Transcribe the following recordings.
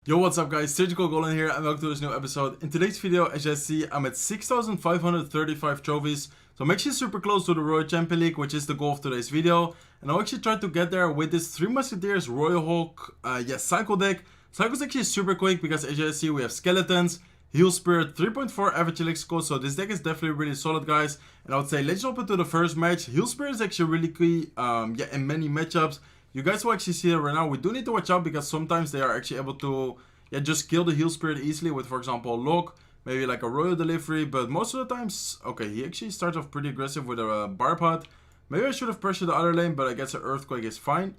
Yo, what's up guys, Surgical Goblin here and welcome to this new episode. In today's video, as you see, I'm at 6,535 trophies. So I'm actually super close to the Royal Champion League, which is the goal of today's video. And I'll actually try to get there with this 3 Musketeers Royal Hog, Cycle deck. Cycle's actually super quick because as you see, we have Skeletons, Heal Spirit, 3.4 average elixir cost. So this deck is definitely really solid, guys. And I would say let's jump into the first match. Heal Spirit is actually really key in many matchups. You guys will actually see it right now. We do need to watch out because sometimes they are actually able to just kill the heal spirit easily with, for example, a lock, maybe like a royal delivery. But most of the times, okay, he actually starts off pretty aggressive with a bar pot. Maybe I should have pressured the other lane, but I guess an earthquake is fine.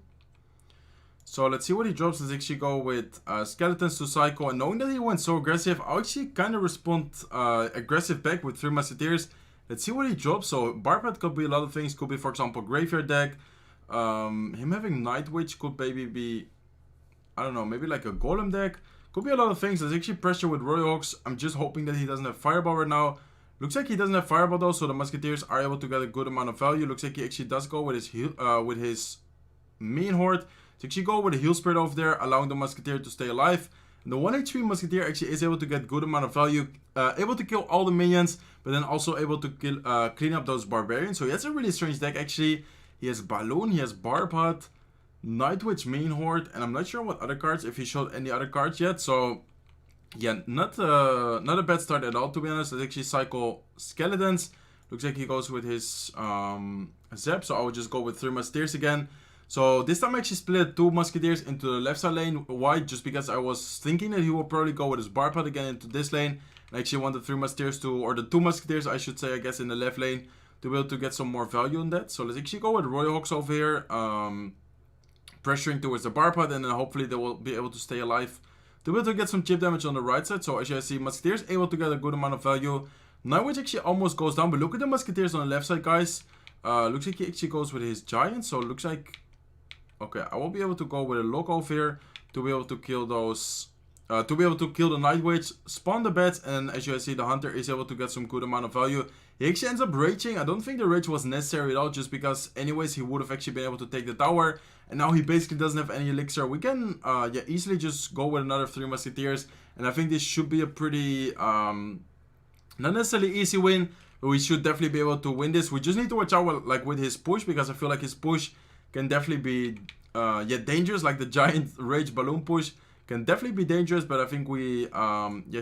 So let's see what he drops. Let's actually go with skeletons to cycle. And knowing that he went so aggressive, I'll actually kind of respond aggressive back with 3 musketeers. Let's see what he drops. So bar pot could be a lot of things. Could be, for example, graveyard deck. Him having Night Witch could maybe be, I don't know, maybe like a golem deck. Could be a lot of things. There's actually pressure with Royal Hogs. I'm just hoping that he doesn't have Fireball right now. Looks like he doesn't have Fireball though, so the Musketeers are able to get a good amount of value. Looks like he actually does go with his main horde. So actually go with a Heal Spirit over there, allowing the Musketeer to stay alive. And the 1 HP Musketeer actually is able to get good amount of value, able to kill all the minions, but then also able to kill, clean up those Barbarians. So he has a really strange deck actually. He has Balloon, he has Barbot, Nightwitch main horde, and I'm not sure what other cards, if he showed any other cards yet. So yeah, not a bad start at all, to be honest. Let's actually cycle Skeletons. Looks like he goes with his Zap, so I would just go with 3 Musketeers again. So this time I actually split 2 Musketeers into the left side lane. Why? Just because I was thinking that he will probably go with his Barbot again into this lane. I actually want the 3 Musketeers to, or the 2 Musketeers I should say, I guess, in the left lane, to be able to get some more value in that. So let's actually go with Royal Hogs over here, pressuring towards the bar pot, and then hopefully they will be able to stay alive to be able to get some chip damage on the right side. So as you see, Musketeers able to get a good amount of value. Nightwitch actually almost goes down, but look at the Musketeers on the left side, guys. Looks like he actually goes with his Giant, so it looks like, okay, I will be able to go with a lock over here to be able to kill those, to be able to kill the Nightwitch, spawn the bats, and as you see, the Hunter is able to get some good amount of value. He actually ends up raging. I don't think the rage was necessary at all, just because anyways he would have actually been able to take the tower, and now he basically doesn't have any elixir. We can easily just go with another 3 Musketeers, and I think this should be a pretty not necessarily easy win, but we should definitely be able to win this. We just need to watch out with his push, because I feel like his push can definitely be dangerous. Like the giant rage balloon push can definitely be dangerous, but I think we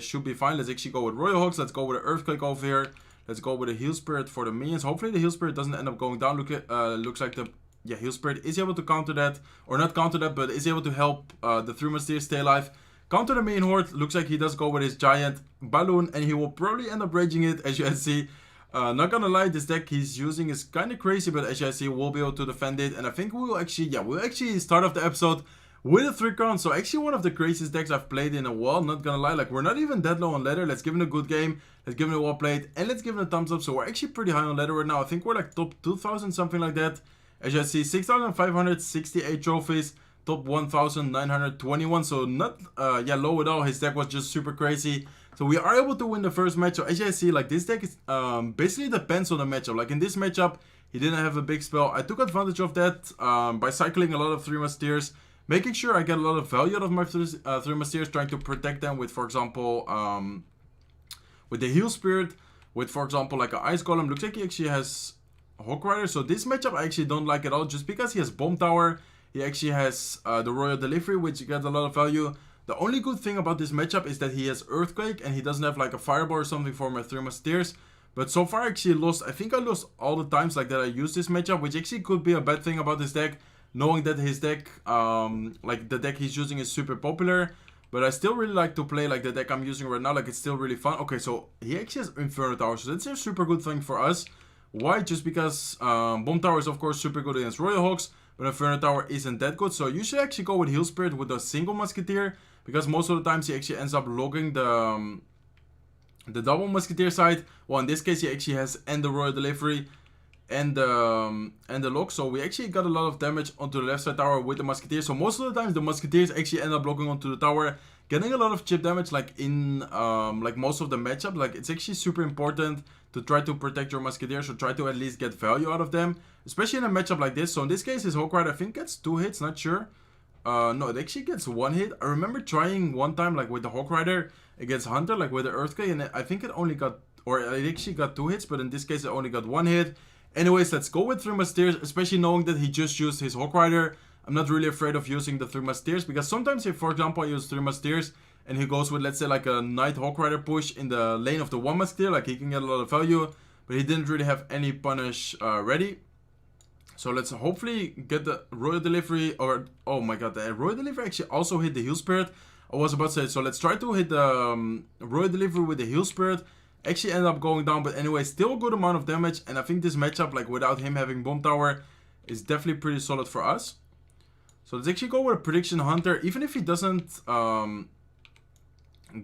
should be fine. Let's actually go with Royal Hogs. Let's go with an earthquake over here. Let's go with a Heal Spirit for the minions. Hopefully the Heal Spirit doesn't end up going down. Looks like the Heal Spirit is able to counter that, or not counter that, but is able to help the 3 Musketeers stay alive. Counter the main horde. Looks like he does go with his giant balloon, and he will probably end up raging it, as you can see. Not gonna lie, this deck he's using is kind of crazy, but as you see, we'll be able to defend it. And I think we'll actually start off the episode with a 3 crown. So actually one of the craziest decks I've played in a while, not gonna lie. Like, we're not even that low on ladder. Let's give him a good game. Let's give him a well played, and let's give him a thumbs up. So we're actually pretty high on ladder right now. I think we're like top 2,000, something like that. As you see, 6,568 trophies, top 1,921. So not low at all. His deck was just super crazy. So we are able to win the first match. So as you see, like, this deck is basically depends on the matchup. Like in this matchup, he didn't have a big spell. I took advantage of that by cycling a lot of 3 Musketeers, making sure I get a lot of value out of my 3 Musketeers, trying to protect them with, for example, with the Heal Spirit, with, for example, like an Ice Golem. Looks like he actually has Hawk Rider. So this matchup I actually don't like at all, just because he has Bomb Tower. He actually has the Royal Delivery, which gets a lot of value. The only good thing about this matchup is that he has Earthquake, and he doesn't have like a Fireball or something for my 3 Musketeers. But so far I actually lost, I think I lost all the times like that I used this matchup, which actually could be a bad thing about this deck, knowing that his deck, like the deck he's using is super popular. But I still really like to play like the deck I'm using right now. Like, it's still really fun. Okay, so he actually has Inferno Tower, so that's a super good thing for us. Why? Just because Bomb Tower is of course super good against Royal Hogs, but Inferno Tower isn't that good. So you should actually go with Heal Spirit with a single Musketeer, because most of the times he actually ends up logging the double Musketeer side. Well, in this case he actually has and the Royal Delivery and the lock. So we actually got a lot of damage onto the left side tower with the Musketeers. So most of the times the Musketeers actually end up blocking onto the tower, getting a lot of chip damage, like in like most of the matchup. Like, it's actually super important to try to protect your Musketeers, or try to at least get value out of them, especially in a matchup like this. So in this case his Hawk Rider I think gets 2 hits, not sure. No, it actually gets one hit. I remember trying one time like with the Hawk Rider against Hunter, like with the Earthquake, and I think it only got, or it actually got 2 hits, but in this case it only got 1 hit. Anyways, let's go with 3 Musketeers, especially knowing that he just used his Hawk Rider. I'm not really afraid of using the 3 Musketeers, because sometimes if, for example, I use 3 Musketeers and he goes with, let's say, like a Knight Hawk Rider push in the lane of the 1 Musketeer, like he can get a lot of value, but he didn't really have any punish ready. So let's hopefully get the Royal Delivery, or, oh my god, the Royal Delivery actually also hit the Heal Spirit. I was about to say, so let's try to hit the Royal Delivery with the Heal Spirit. Actually ended up going down, but anyway, still a good amount of damage. And I think this matchup, like without him having Bomb Tower, is definitely pretty solid for us. So let's actually go with a Prediction Hunter, even if he doesn't go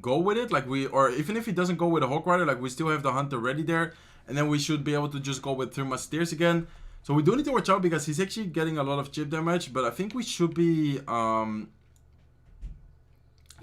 with it, like or even if he doesn't go with a Hawk Rider, like we still have the Hunter ready there. And then we should be able to just go with 3 Musketeers again. So we do need to watch out because he's actually getting a lot of chip damage, but I think we should be, yeah,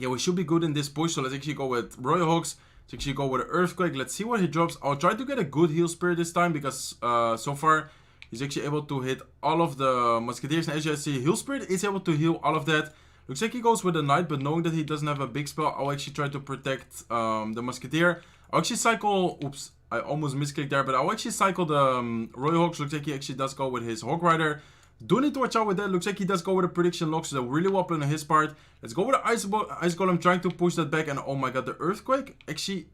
we should be good in this push. So let's actually go with Royal Hogs. Let's actually go with an Earthquake. Let's see what he drops. I'll try to get a good Heal Spirit this time because so far he's actually able to hit all of the Musketeers. And as you guys see, Heal Spirit is able to heal all of that. Looks like he goes with a Knight, but knowing that he doesn't have a big spell, I'll actually try to protect the Musketeer. I'll actually cycle, oops, I almost misclicked there, but I'll actually cycle the Royal Hogs. Looks like he actually does go with his Hawk Rider. Do need to watch out with that. Looks like he does go with a Prediction Lock, so really well played on his part. Let's go with the Ice Golem, trying to push that back, and oh my god, the Earthquake, actually,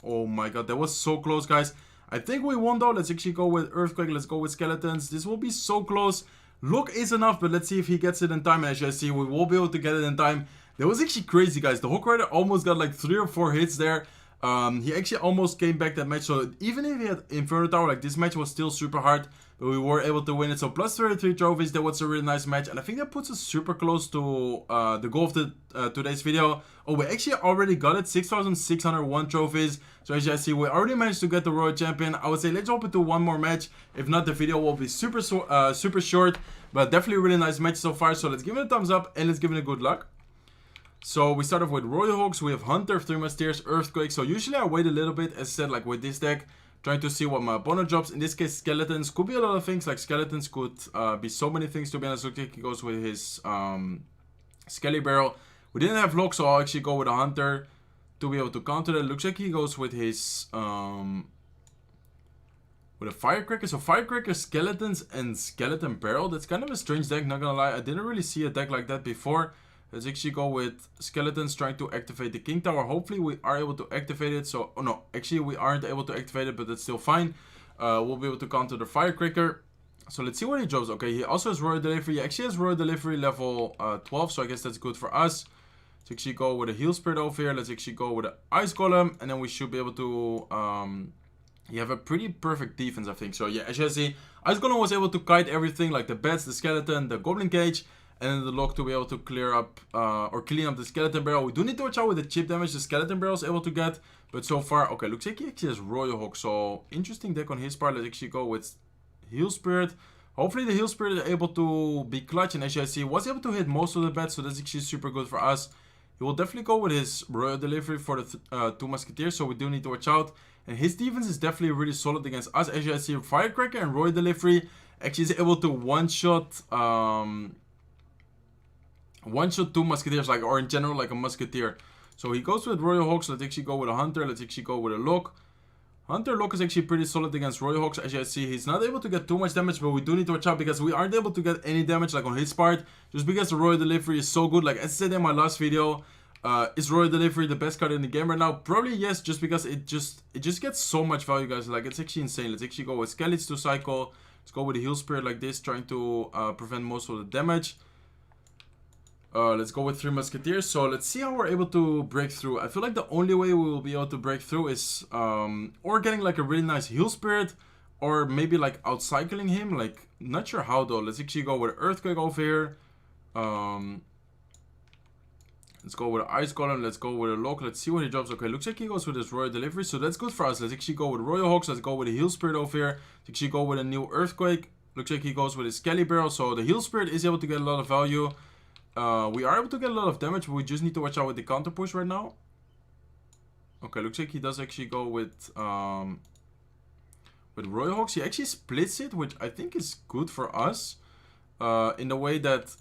oh my god, that was so close, guys. I think we won though. Let's actually go with Earthquake, let's go with Skeletons. This will be so close. Look is enough, but let's see if he gets it in time, and as you guys see, we will be able to get it in time. That was actually crazy, guys. The Hawk Rider almost got like 3 or 4 hits there. He actually almost came back that match, so even if he had Inferno Tower, like this match was still super hard, but we were able to win it. So plus 33 trophies, that was a really nice match, and I think that puts us super close to the goal of the today's video. Oh, we actually already got it, 6,601 trophies. So as you guys see, we already managed to get the Royal Champion. I would say let's hop into one more match. If not, the video will be super short, but definitely a really nice match so far. So let's give it a thumbs up and let's give it a good luck. So we start off with Royal Hogs, we have Hunter, 3 Musketeers, Earthquake. So usually I wait a little bit, as I said, like with this deck, trying to see what my opponent drops. In this case, Skeletons could be a lot of things, like Skeletons could be so many things, to be honest. Looks like he goes with his Skelly Barrel. We didn't have Lock, so I'll actually go with a Hunter to be able to counter that. Looks like he goes with his with a Firecracker. So Firecracker, Skeletons, and Skeleton Barrel. That's kind of a strange deck, not gonna lie. I didn't really see a deck like that before. Let's actually go with Skeletons, trying to activate the King Tower. Hopefully we are able to activate it. So, oh no, actually we aren't able to activate it, but that's still fine. We'll be able to counter the Firecracker. So let's see what he drops. Okay, he also has Royal Delivery. He actually has Royal Delivery level 12, so I guess that's good for us. Let's actually go with a Heal Spirit over here. Let's actually go with an Ice Golem, and then we should be able to you have a pretty perfect defense, I think. So yeah, as you can see, Ice Golem was able to kite everything, like the bats, the skeleton, the Goblin Cage, and then the Lock to be able to clear up or clean up the Skeleton Barrel. We do need to watch out with the chip damage the Skeleton Barrel is able to get, but so far, okay, looks like he actually has Royal Hawk, so interesting deck on his part. Let's actually go with Heal Spirit. Hopefully the Heal Spirit is able to be clutch, and as you guys see, was able to hit most of the bats, so that's actually super good for us. He will definitely go with his Royal Delivery for the 2 Musketeers, so we do need to watch out. And his defense is definitely really solid against us. As you guys see, Firecracker and Royal Delivery actually is able to one-shot 2 Musketeers, like, or in general, like a Musketeer. So he goes with Royal Hawks. Let's actually go with a Hunter. Let's actually go with a Lock. Hunter Lock is actually pretty solid against Royal Hawks. As you guys see, he's not able to get too much damage, but we do need to watch out because we aren't able to get any damage, like on his part, just because the Royal Delivery is so good. Like as I said in my last video, is Royal Delivery the best card in the game right now? Probably yes, just because it just gets so much value, guys. Like it's actually insane. Let's actually go with Skellies to cycle. Let's go with a Heal Spirit like this, trying to prevent most of the damage. Let's go with 3 Musketeers. So let's see how we're able to break through. I feel like the only way we will be able to break through is or getting like a really nice Heal Spirit, or maybe like outcycling him. Like not sure how though. Let's actually go with Earthquake over here. Let's go with Ice Golem. Let's go with a Lock. Let's see what he drops. Okay, looks like he goes with his Royal Delivery, so that's good for us. Let's actually go with Royal Hawks. Let's go with a Heal Spirit over here. Let's actually go with a new Earthquake. Looks like he goes with his Skelly Barrel, so the Heal Spirit is able to get a lot of value. We are able to get a lot of damage, but we just need to watch out with the counter push right now. Okay, looks like he does actually go with Royal Hawks. He actually splits it, which I think is good for us. In the way that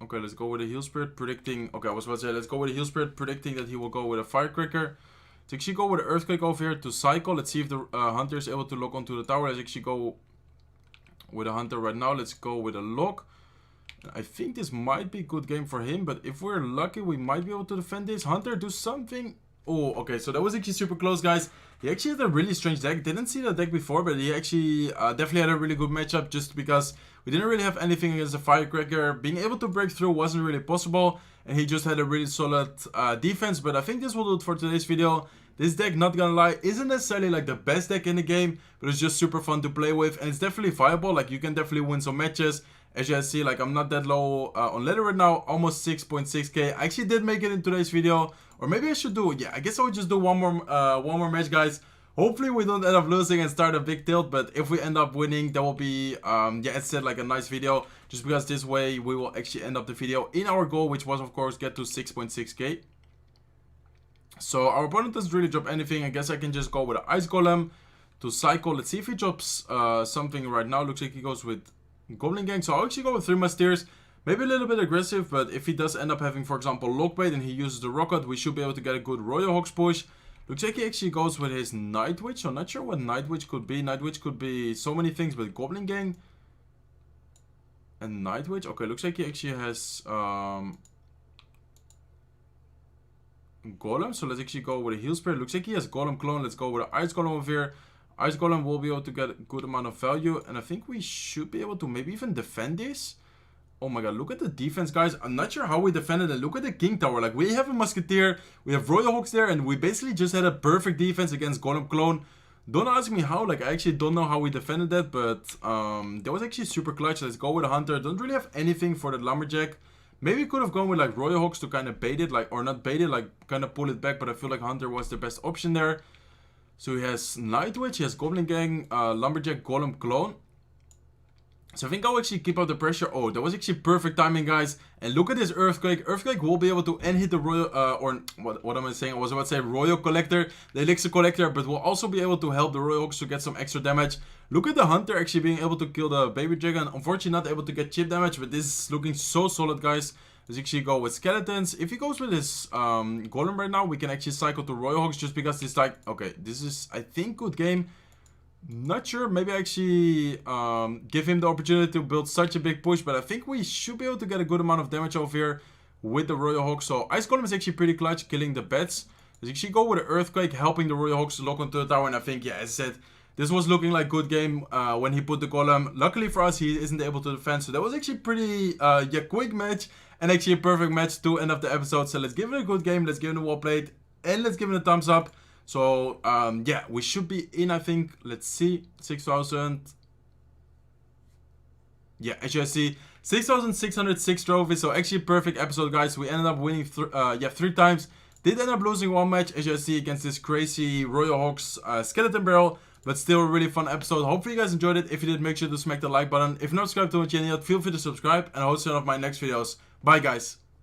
Okay, let's go with a Heal Spirit, predicting... Okay, I was about to say, let's go with a Heal Spirit, predicting that he will go with a Firecracker. Let's actually go with an Earthquake over here to cycle. Let's see if the Hunter is able to lock onto the tower. Let's actually go with a Hunter right now. Let's go with a lock. I think this might be a good game for him, but if we're lucky, we might be able to defend this. Hunter, do something. Oh, okay, so that was actually super close, guys. He actually had a really strange deck. Didn't see that deck before, but he actually definitely had a really good matchup just because we didn't really have anything against the Firecracker. Being able to break through wasn't really possible, and he just had a really solid defense. But I think this will do it for today's video. This deck, not gonna lie, isn't necessarily like the best deck in the game, but it's just super fun to play with, and it's definitely viable. Like, you can definitely win some matches. As you guys see, like, I'm not that low on ladder right now, almost 6.6k. I actually did make it in today's video, or maybe I should do it. Yeah, I guess I would just do one more match, guys. Hopefully we don't end up losing and start a big tilt, but if we end up winning, that will be, yeah, as said, like a nice video, just because this way we will actually end up the video in our goal, which was, of course, get to 6.6k. So our opponent doesn't really drop anything. I guess I can just go with an Ice Golem to cycle. Let's see if he drops something right now. Looks like he goes with Goblin Gang. So I'll actually go with 3 Musketeers. Maybe a little bit aggressive, but if he does end up having, for example, Lockbait and he uses the Rocket, we should be able to get a good Royal Hogs push. Looks like he actually goes with his Night Witch. So I'm not sure what Night Witch could be. Night Witch could be so many things, but Goblin Gang and Night Witch. Okay, looks like he actually has Golem. So let's actually go with a Heal Spirit. Looks like he has Golem Clone. Let's go with an Ice Golem over here. Ice Golem will be able to get a good amount of value, and I think we should be able to maybe even defend this. Oh my god, look at the defense, guys. I'm not sure how we defended it. Look at the King Tower. Like, we have a Musketeer, we have Royal Hogs there, and we basically just had a perfect defense against Golem Clone. Don't ask me how. Like, I actually don't know how we defended that, but that was actually super clutch. Let's go with a Hunter. Don't really have anything for the Lumberjack. Maybe could have gone with like Royal Hogs to kind of bait it, like, or not bait it, like kind of pull it back, but I feel like Hunter was the best option there. So he has Night Witch, he has Goblin Gang, Lumberjack, Golem Clone. So I think I'll actually keep up the pressure. Oh, that was actually perfect timing, guys. And look at this Earthquake. Earthquake will be able to end hit the Royal, or what am I saying? I was about to say Royal Collector, the Elixir Collector, but will also be able to help the Royal Hogs to get some extra damage. Look at the Hunter actually being able to kill the Baby Dragon. Unfortunately, not able to get chip damage, but this is looking so solid, guys. Let's actually go with Skeletons. If he goes with his Golem right now, we can actually cycle to Royal Hogs just because this, like, okay, this is, I think, good game. Not sure, maybe actually give him the opportunity to build such a big push, but I think we should be able to get a good amount of damage over here with the Royal Hogs. So Ice Golem is actually pretty clutch, killing the bats. Let's actually go with an Earthquake, helping the Royal Hogs to lock onto the tower, and I think, yeah, as I said, this was looking like good game when he put the Golem. Luckily for us, he isn't able to defend, so that was actually pretty, yeah, quick match, and actually a perfect match to end of the episode. So let's give it a good game, let's give it a well played, and let's give it a thumbs up. So, yeah, we should be in, I think, let's see, 6,000. Yeah, as you guys see, 6,606 trophies. So, actually, perfect episode, guys. We ended up winning, 3 times. Did end up losing 1 match, as you guys see, against this crazy Royal Hogs Skeleton Barrel. But still a really fun episode. Hopefully, you guys enjoyed it. If you did, make sure to smack the like button. If not subscribed to my channel yet, feel free to subscribe. And I'll see you on my next videos. Bye, guys.